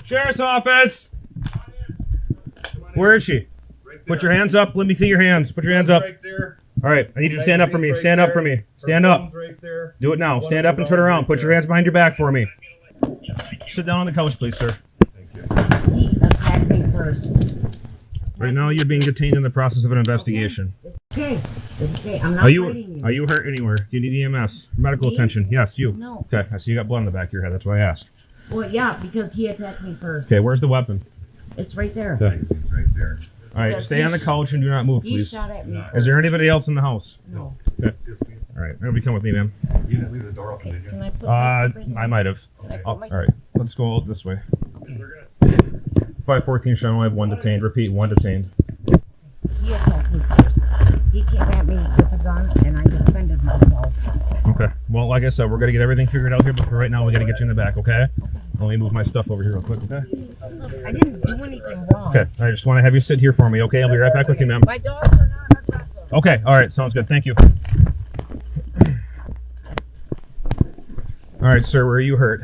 Sheriff's office. Where is she? Put your hands up. Let me see your hands. Put your hands up. Right there. All right. I need you to stand up for me. Stand up for me. Stand up. Right there. Do it now. Stand up and turn around. Put your hands behind your back for me. Sit down on the couch, please, sir. He attacked me first. Right now, you're being detained in the process of an investigation. Okay, it's okay. I'm not Are fighting you. you hurt anywhere? Do you need EMS? Medical Me? attention? Yes, you. No. Okay. I see you got blood on the back of your head. That's why I asked. Well, yeah, because he attacked me first. Okay. Where's the weapon? It's right there. Okay. It's right there. All right. Because Stay on the couch and do not move, He please. shot at me first. Is there anybody else in the house? No. Okay. All right. Everybody come with me, man. You didn't leave the door open, did you? Can I put my slippers on? I might have. Can I put Oh, my all right. Let's go this way. 514 Shannon, I have one detained. Repeat, one detained. He attacked me first. He came at me with a gun, and I defended myself. Okay. Well, like I said, we're going to get everything figured out here, but for right now, we got to get you in the back, okay? Let me move my stuff over here real quick, okay? So, I didn't do anything wrong. Okay. I just want to have you sit here for me, okay? I'll be right back with you, ma'am. My dogs are not aggressive. Okay. All right. Sounds good. Thank you. All right, sir. Where are you hurt?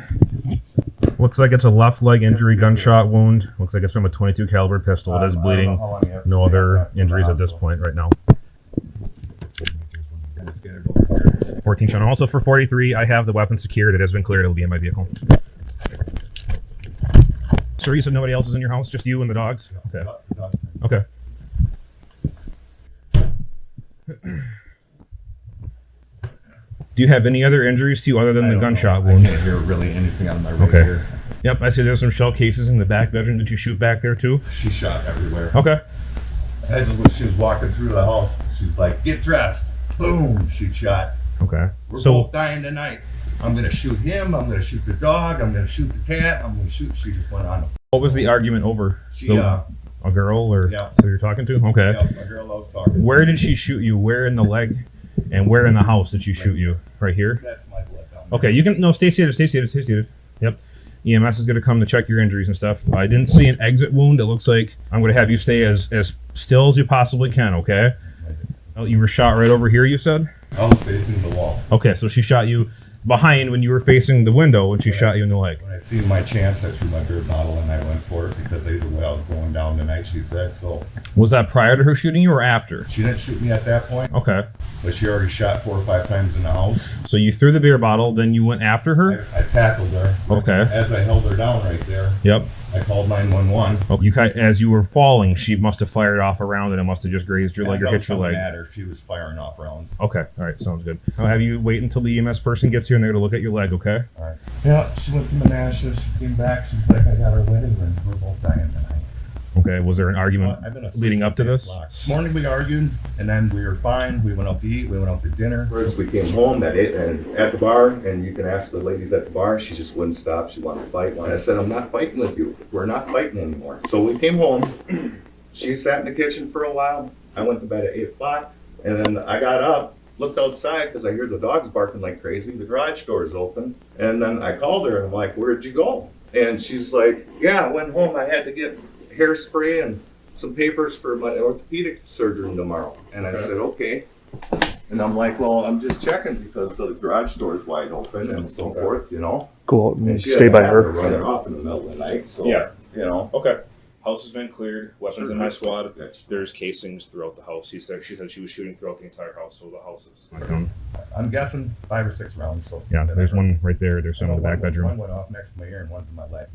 Looks like it's a left leg injury, gunshot wound. Looks like it's from a .22 caliber pistol. It is bleeding. No other injuries at this point right now. 14 Shannon. Also for 43, I have the weapon secured. It has been cleared. It'll be in my vehicle. Sir, you said nobody else is in your house? Just you and the dogs? Okay. Okay. Do you have any other injuries to you other than the gunshot wound? I can't hear really anything on my right Okay. ear. Yep, I see there's some shell cases in the back bedroom. Did you shoot back there too? She shot everywhere. Okay. As she was walking through the house, she's like, "Get dressed." Boom, she shot. Okay. We're So, both dying tonight. I'm gonna shoot him. I'm gonna shoot the dog. I'm gonna shoot the cat. I'm gonna shoot. She just went on. what was the argument over? She, A girl or Yeah. so you're talking to? Okay. yeah, a girl I was talking to. Where did she shoot you? Where in the leg? And where in the house did she shoot you? Right here? That's my blood down there. Okay, you can no stay seated, stay seated, stay seated. Yep. EMS is going to come to check your injuries and stuff. I didn't see an exit wound. It looks like I'm going to have you stay as still as you possibly can. Okay. Oh, you were shot right over here. You said. I was facing the wall. Okay, so she shot you behind when you were facing the window when she shot you in the leg. When I seen my chance, I threw my beer bottle and I went for it because either way I was going down tonight, she said. So Was that prior to her shooting you or after? she didn't shoot me at that point, Okay. but she already shot 4 or 5 times in the house. So you threw the beer bottle, then you went after her? I tackled her. Okay. As I held her down right there, Yep. I called 911. Oh, as you were falling, she must have fired off a round and it must have just grazed your leg As or I hit was your coming leg. at her, she was firing off rounds. Okay. All right. Sounds good. I'll have you wait until the EMS person gets here and they're going to look at your leg, okay? All right. Yeah, she went to Menasha. She came back. She's like, I got her wedding ring. We're both dying tonight. Okay. Was there an argument I've been asleep leading up to since this? 8 o'clock. This morning we argued, and then we were fine. We went out to eat. We went out to dinner. First, we came home and at the bar, and you can ask the ladies at the bar. She just wouldn't stop. She wanted to fight. And I said, "I'm not fighting with you. We're not fighting anymore." So we came home. She sat in the kitchen for a while. I went to bed at 8 o'clock, and then I got up, looked outside because I hear the dogs barking like crazy. The garage door is open, and then I called her and I'm like, "Where'd you go?" And she's like, "Yeah, I went home. I had to get hairspray and some papers for my orthopedic surgery tomorrow." And I said, "Okay." And I'm like, "Well, I'm just checking because the garage door is wide open and so forth, you know." Go out and And she stay had by to have her. Run her off in the middle of the night, so Yeah. you know. Okay. House has been cleared. Weapons in my squad. That's- There's casings throughout the house. She said she was shooting throughout the entire house, so the house is. I'm guessing 5 or 6 rounds. So Yeah, there's one right there. There's some in the back One bedroom. went off next to my ear and one's in my leg.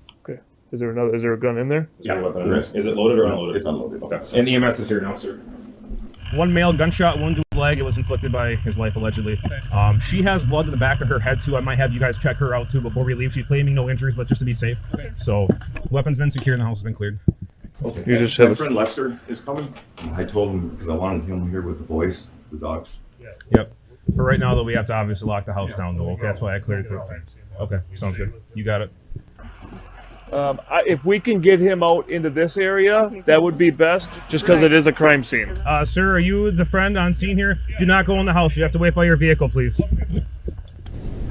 Is there a gun in there? Is it loaded or unloaded? It's unloaded. Okay. And EMS is here now, sir. One male gunshot wound to his leg. It was inflicted by his wife, allegedly. She has blood to the back of her head, too. I might have you guys check her out, too, before we leave. She's claiming no injuries, but just to be safe. So, weapons been secured and the house has been cleared. Okay. You just My have a- friend Lester is coming. I told him because I wanted him here with the boys, the dogs. Yep. For right now, though, we have to obviously lock the house down, though. Okay, that's why I cleared it through. Okay, sounds good. You got it. If we can get him out into this area, that would be best, just because it is a crime scene. Sir, are you the friend on scene here? Do not go in the house. You have to wait by your vehicle, please.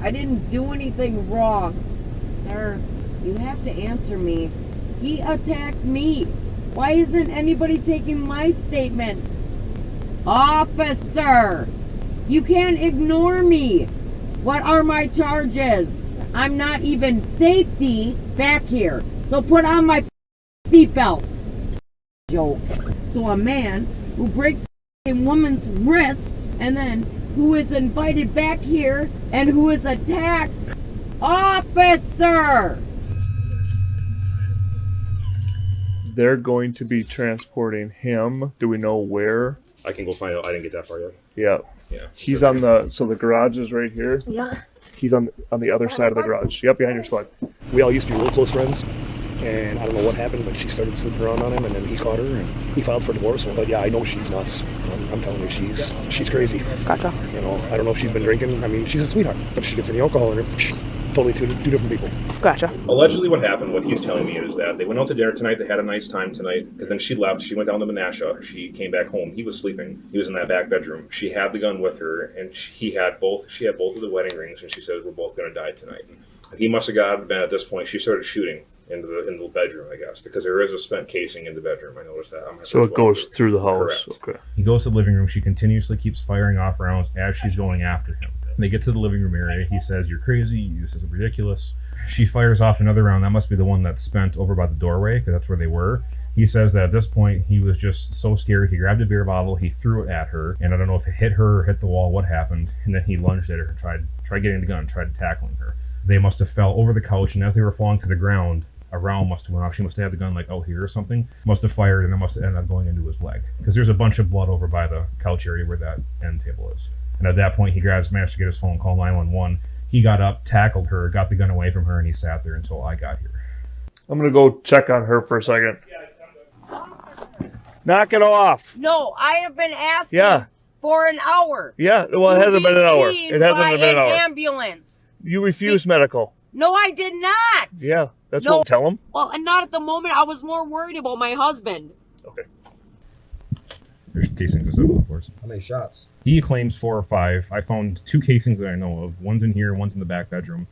I didn't do anything wrong. Sir, you have to answer me. He attacked me. Why isn't anybody taking my statement? Officer, you can't ignore me. What are my charges? I'm not even safety back here. So put on my seatbelt. Joke. So a man who breaks a woman's wrist and then who is invited back here and who is attacked. Officer! They're going to be transporting him. Do we know where? I can go find out. I didn't get that far yet. Yeah. Yeah. He's on the, so the garage is right here. Yeah. He's on the other side of the garage. Yep, behind your squad. We all used to be real close friends, and I don't know what happened, but she started slipping around on him, and then he caught her, and he filed for divorce. But yeah, I know she's nuts. I'm telling you, she's crazy. Gotcha. You know, I don't know if she's been drinking. I mean, she's a sweetheart, but if she gets any alcohol in her, totally two different people. Gotcha. Allegedly, what happened, what he's telling me is that they went out to dinner tonight. They had a nice time tonight. Because then she left. She went down to Menasha. She came back home. He was sleeping. He was in that back bedroom. She had the gun with her, and she had both of the wedding rings. And she said, "We're both going to die tonight." And he must have got been at this point. She started shooting into the bedroom, I guess, because there is a spent casing in the bedroom. I noticed that. So it goes through the house. Correct. Okay. He goes to the living room. She continuously keeps firing off rounds as she's going after him. They get to the living room area. He says, "You're crazy. This is ridiculous." She fires off another round. That must be the one that's spent over by the doorway, because that's where they were. He says that at this point, he was just so scared. He grabbed a beer bottle. He threw it at her. And I don't know if it hit her or hit the wall, what happened. And then he lunged at her, tried getting the gun, tried tackling her. They must have fell over the couch. And as they were falling to the ground, a round must have went off. She must have had the gun like out here or something. Must have fired, and it must have ended up going into his leg. Because there's a bunch of blood over by the couch area where that end table is. And at that point, he managed to get his phone, call 911. He got up, tackled her, got the gun away from her, and he sat there until I got here. I'm going to go check on her for a second. Knock it off. No, I have been asking Yeah. for an hour. Yeah, well, it hasn't been an hour. It hasn't by been an hour. ambulance. You refused medical. No, I did not. Yeah, that's No. what. Tell him. Well, and not at the moment. I was more worried about my husband. Okay. There's casings and stuff, of course. How many shots? He claims 4 or 5. I found 2 casings that I know of. One's in here, one's in the back bedroom.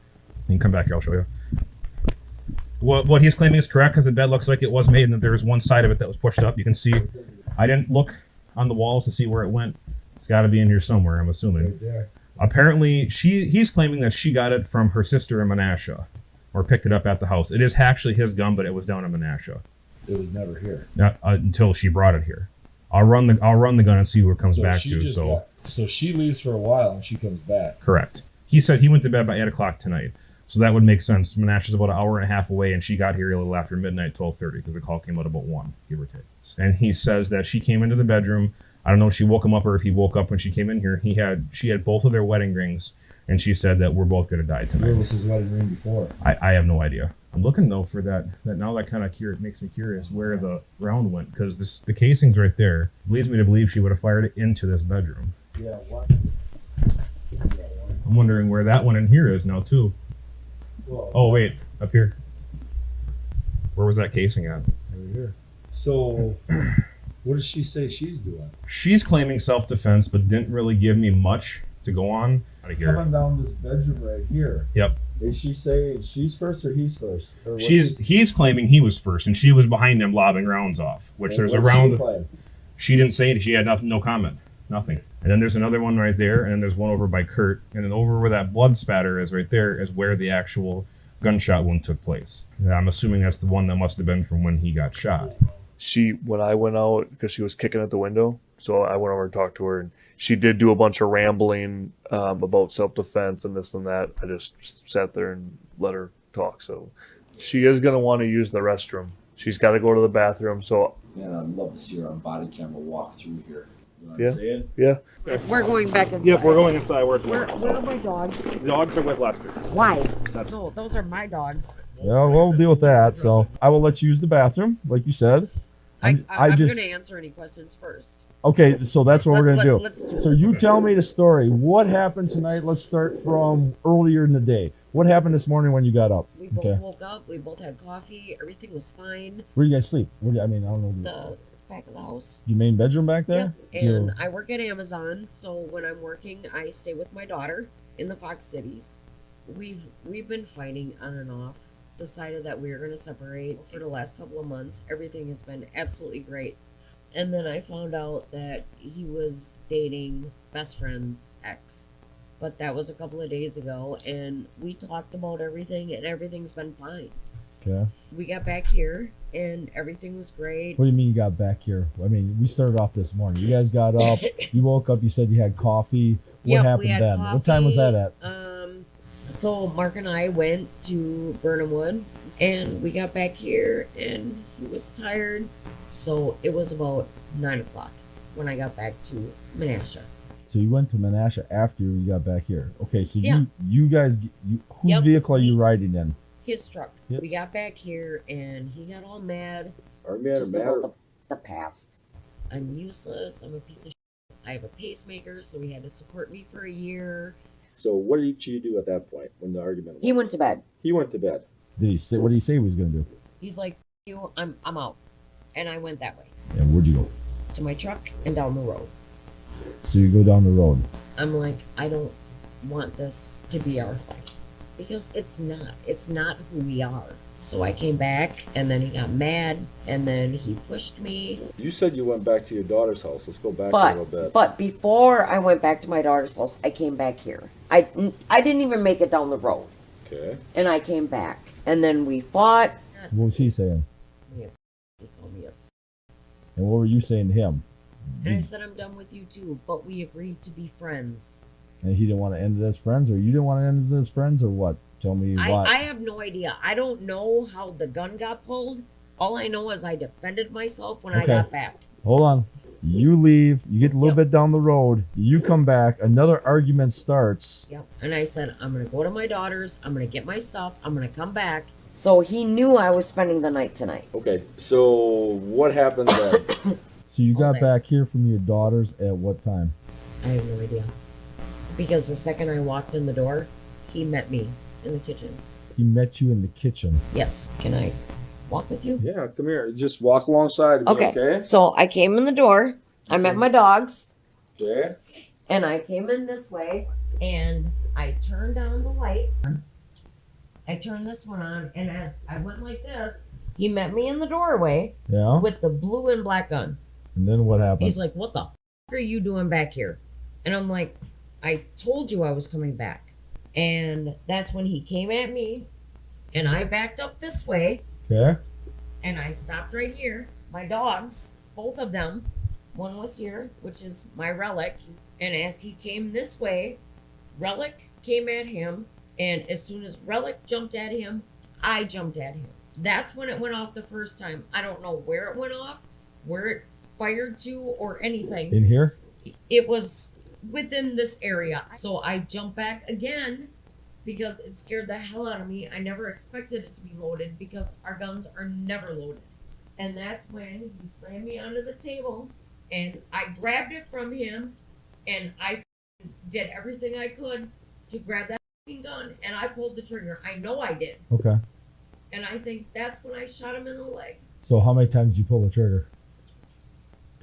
You can come back here, I'll show you. What he's claiming is correct, because the bed looks like it was made, and that there's one side of it that was pushed up. You can see, I didn't look on the walls to see where it went. It's got to be in here somewhere, I'm assuming. Right there. Apparently, he's claiming that she got it from her sister in Menasha, or picked it up at the house. It is actually his gun, but it was down in Menasha. It was never here. Until she brought it here. I'll run the gun and see where it comes back to. So she leaves for a while and she comes back. Correct. He said he went to bed by 8 o'clock tonight. So that would make sense. Menasha's about an hour and a half away, and she got here a little after midnight, 12:30, because the call came out about 1, give or take. And he says that she came into the bedroom. I don't know if she woke him up or if he woke up when she came in here. She had both of their wedding rings, and she said that we're both going to die Where tonight. was his wedding ring before? I have no idea. I'm looking, though, for that now that kind of makes me curious where the round went, because the casing's right there. Leads me to believe she would have fired it into this bedroom. Yeah, what? I'm wondering where that one in here is now, too. Well, Oh, wait, up here. Where was that casing at? over here. So, what does she say she's doing? She's claiming self-defense, but didn't really give me much to go on. Out of here. Coming down this bedroom right here. Yep. Is she saying she's first or he's first? Or what's his- He's claiming he was first, and she was behind him lobbing rounds off. Which there's a what's she round. playing? She didn't say it. She had nothing, no comment, nothing. And then there's another one right there, and then there's one over by Kurt, and then over where that blood spatter is right there is where the actual gunshot wound took place. I'm assuming that's the one that must have been from when he got shot. When I went out, because she was kicking at the window, so I went over and talked to her, and she did do a bunch of rambling about self-defense and this and that. I just sat there and let her talk. So she is going to want to use the restroom. She's got to go to the bathroom. So Man, I'd love to see her on body camera walk through here. You know what Yeah. I'm saying? yeah, We're going back inside. Yep, we're going inside. Where Where are my dogs? The dogs are with Lester. Why? No, those are my dogs. Yeah, we'll deal with that. So I will let you use the bathroom, like you said. I'm just going to answer any questions first. okay. So that's what we're gonna do. Let's do So this. you tell me the story. What happened tonight? Let's start from earlier in the day. What happened this morning when you got up? We both Okay. woke up. We both had coffee. Everything was fine. Where do you guys sleep? I mean, I don't know. The back of the house. Your main bedroom back there? Yeah. So- And I work at Amazon, so when I'm working, I stay with my daughter in the Fox Cities. We've been fighting on and off. Decided that we were going to separate for the last couple of months. Everything has been absolutely great. And then I found out that he was dating best friend's ex. But that was a couple of days ago, and we talked about everything, and everything's been fine. Okay. We got back here and everything was great. What do you mean you got back here? I mean, we started off this morning. You guys got up. You woke up. You said you had coffee. What Yep, we happened had then? What time was that coffee. at? So Mark and I went to Burnham Wood and we got back here and he was tired. So it was about 9 o'clock when I got back to Menasha. So you went to Menasha after you got back here. Okay, so Yeah. you guys, whose Yep. vehicle are you riding in? His truck. Yep. We got back here and he got all mad Our man, just about the past. I'm useless. I'm a piece of shit. I have a pacemaker, so he had to support me for a year. So what did you do at that point when the argument was? He went to bed. He went to bed. Did he say? What did he say he was going to do? He's like, "You, I'm out," and I went that way And where'd you go? to my truck and down the road. So you go down the road. I'm like, I don't want this to be our fight because it's not. It's not who we are. So I came back, and then he got mad, and then he pushed me. You said you went back to your daughter's house. Let's go back a little bit. But before I went back to my daughter's house, I came back here. I didn't even make it down the road, Okay. and I came back, and then we fought. What was he saying? He called me a s-. And what were you saying to him? And I said, I'm done with you too, but we agreed to be friends. And he didn't want to end it as friends, or you didn't want to end it as friends, or what? Tell me why. I have no idea. I don't know how the gun got pulled. All I know is I defended myself when I Okay. got back. Hold on. You leave. You get a little Yep. bit down the road. You come back. Another argument starts. Yep. And I said, I'm going to go to my daughter's. I'm going to get my stuff. I'm going to come back. So he knew I was spending the night tonight. Okay. So what happened then? So you got Okay. back here from your daughter's at what time? I have no idea. Because the second I walked in the door, he met me in the kitchen. He met you in the kitchen. Yes. Can I walk with you? Yeah, come here. Just walk alongside of me, Okay. okay? So I came in the door. I met my dogs, Okay. and I came in this way. And I turned on the light. I turned this one on, and as I went like this, he met me in the doorway Yeah. with the blue and black gun. And then what happened? He's like, "What the f- are you doing back here?" And I'm like, "I told you I was coming back." And that's when he came at me, and I backed up this way, Okay. and I stopped right here. My dogs, both of them, one was here, which is my Relic, and as he came this way, Relic came at him, and as soon as Relic jumped at him, I jumped at him. That's when it went off the first time. I don't know where it went off, where it fired to, or anything. In here? It was within this area. So I jumped back again because it scared the hell out of me. I never expected it to be loaded because our guns are never loaded. And that's when he slammed me onto the table, and I grabbed it from him, and I did everything I could to grab that gun, and I pulled the trigger. I know I did. Okay. And I think that's when I shot him in the leg. So how many times did you pull the trigger?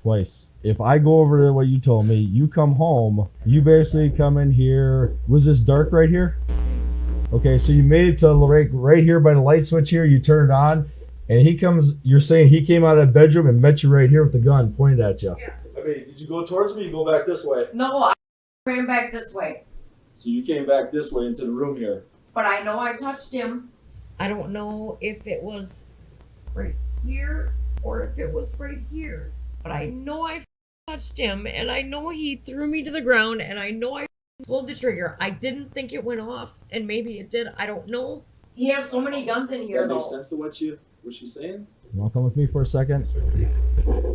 Twice. If I go over to what you told me, you come home, you basically come in here. Was this dark right here? Okay, so you made it to right here by the light switch here. You turn it on, and he comes. You're saying he came out of the bedroom and met you right here with the gun pointed at you. Yeah. I mean, did you go towards me or you go back this way? No, I ran back this way. So you came back this way into the room here. But I know I touched him. I don't know if it was right here or if it was right here, but I know I touched him, and I know he threw me to the ground, and I know I pulled the trigger. I didn't think it went off, and maybe it did. I don't know. He has so many guns in here, That though. makes sense to what she's saying? You want to come with me for a second?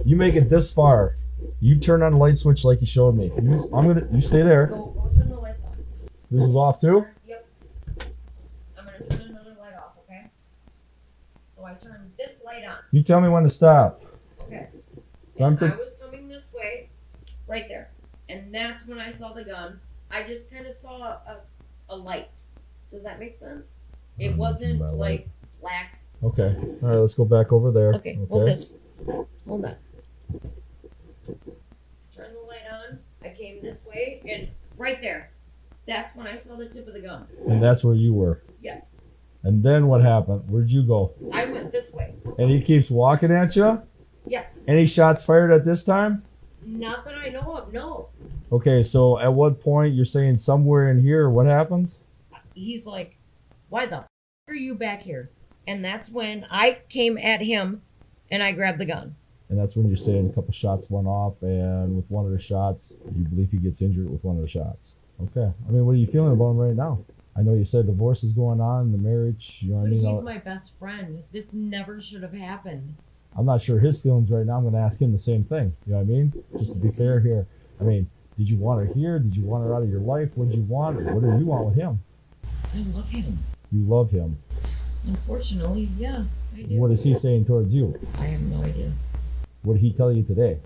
You make it this far. You turn on the light switch like you showed me. You stay there. Go turn the lights off. This is off too? Yep. I'm gonna turn another light off, okay? So I turned this light on. You tell me when to stop. Okay. So I'm And I pre- was coming this way, right there. And that's when I saw the gun. I just kind of saw a light. Does that make sense? It wasn't by light. like black. Okay. All right, let's go back over there. Okay, hold this. Hold on. Turn the light on. I came this way, and right there. That's when I saw the tip of the gun. And that's where you were. Yes. And then what happened? Where'd you go? I went this way. And he keeps walking at you? Yes. Any shots fired at this time? Not that I know of, no. Okay, so at what point you're saying somewhere in here, what happens? He's like, "Why the f- are you back here?" And that's when I came at him and I grabbed the gun. And that's when you're saying a couple shots went off, and with one of the shots, you believe he gets injured with one of the shots. Okay. I mean, what are you feeling about him right now? I know you said divorce is going on, the marriage, you know what I But mean? he's my best friend. This never should have happened. I'm not sure his feelings right now. I'm going to ask him the same thing. You know what I mean? Just to be fair here. I mean, did you want her here? Did you want her out of your life? What did you want? What do you want with him? I love him. You love him. Unfortunately, yeah, I do. What is he saying towards you? I have no idea. What did he tell you today?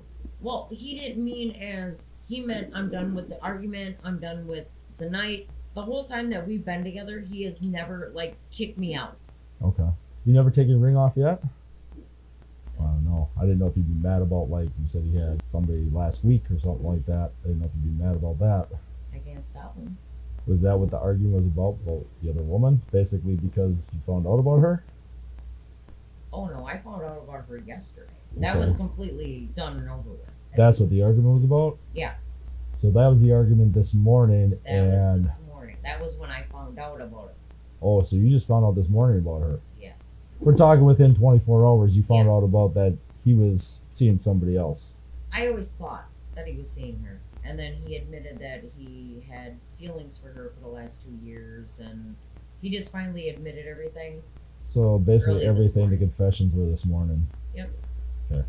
Well, he didn't mean as he meant I'm done with the argument, I'm done with the night. The whole time that we've been together, he has never like kicked me out. Okay. You never taken your ring off yet? I don't know. I didn't know if you'd be mad about, like, you said he had somebody last week or something like that. I didn't know if you'd be mad about that. I can't stop him. Was that what the argument was about the other woman? Basically because you found out about her? Oh no, I found out about her yesterday. That was completely done and over with. That's what the argument was about? Yeah, So that was the argument this morning, that and was this morning. That was when I found out about it. oh, so you just found out this morning about her. Yes. We're talking within 24 hours you found Yeah. out about that he was seeing somebody else. I always thought that he was seeing her. And then he admitted that he had feelings for her for the last 2 years, and he just finally admitted everything. So basically Early this everything, the morning. confessions were this morning. Yep. Okay.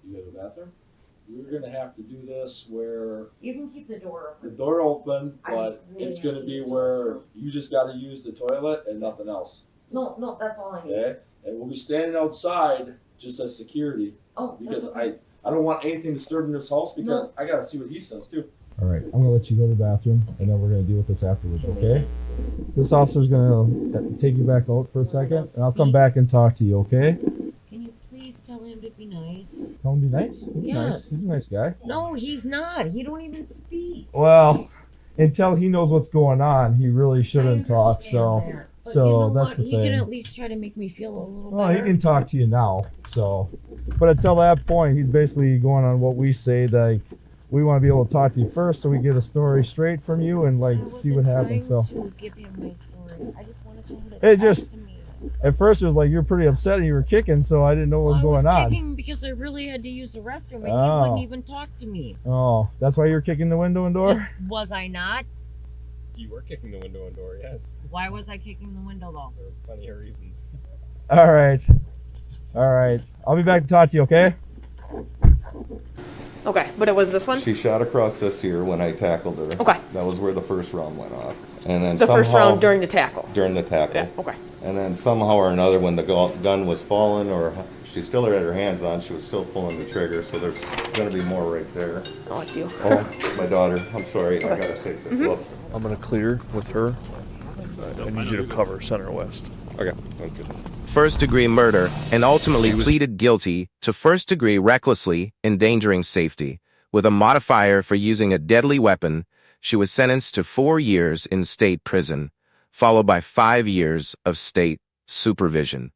You go to the bathroom? We're gonna have to do this where You can keep the door the open. door open, I but really it's have gonna to be use the where restroom. you just gotta use the toilet and nothing else, No, that's all I need. okay? And we'll be standing outside just as security, Oh, because that's okay. I don't want anything disturbed in this house, because I gotta see what he says too. All right, I'm gonna let you go to the bathroom, and then we're gonna deal with this afterwards, okay? This officer's gonna take you back out for a second, and I'll come back and talk to you, okay? Can you please tell him to be nice? Tell him to be nice. Be Yes. nice. He's a nice guy. No, he's not. He don't even speak. Well, until he knows what's going on, he really I shouldn't talk. understand So, that. But so you know that's what? the He thing. can at least try to make me feel a little well, better. he can talk to you now. So, but until that point, he's basically going on what we say. Like, we want to be able to talk to you first, so we get a story straight from you and like I see what wasn't happens. So, trying to give him my story. I just wanted him to It talk just- to me. at first it was like you're pretty upset and you were kicking, so I didn't know what was I going was on. kicking because I really had to use the restroom, and he Oh. wouldn't even talk to me. Oh, that's why you were kicking the window and door. Was I not? You were kicking the window and door, yes. Why was I kicking the window though? There was plenty of reasons. All right, all right. I'll be back to talk to you. Okay. Okay, but it was this one? She shot across this ear when I tackled her. Okay. That was where the first round went off. And then The first somehow- round during the tackle. During the tackle. Yeah, okay. And then somehow or another, when the gun was falling, or she still had her hands on, she was still pulling the trigger, so there's gonna be more right there. Oh, it's you. Oh, my daughter, I'm sorry, I gotta take this. Whoops. I'm gonna clear with her. I need you to cover center west. Okay, sounds good. First-degree murder and ultimately pleaded guilty to first-degree recklessly endangering safety. With a modifier for using a deadly weapon, she was sentenced to 4 years in state prison, followed by 5 years of state supervision.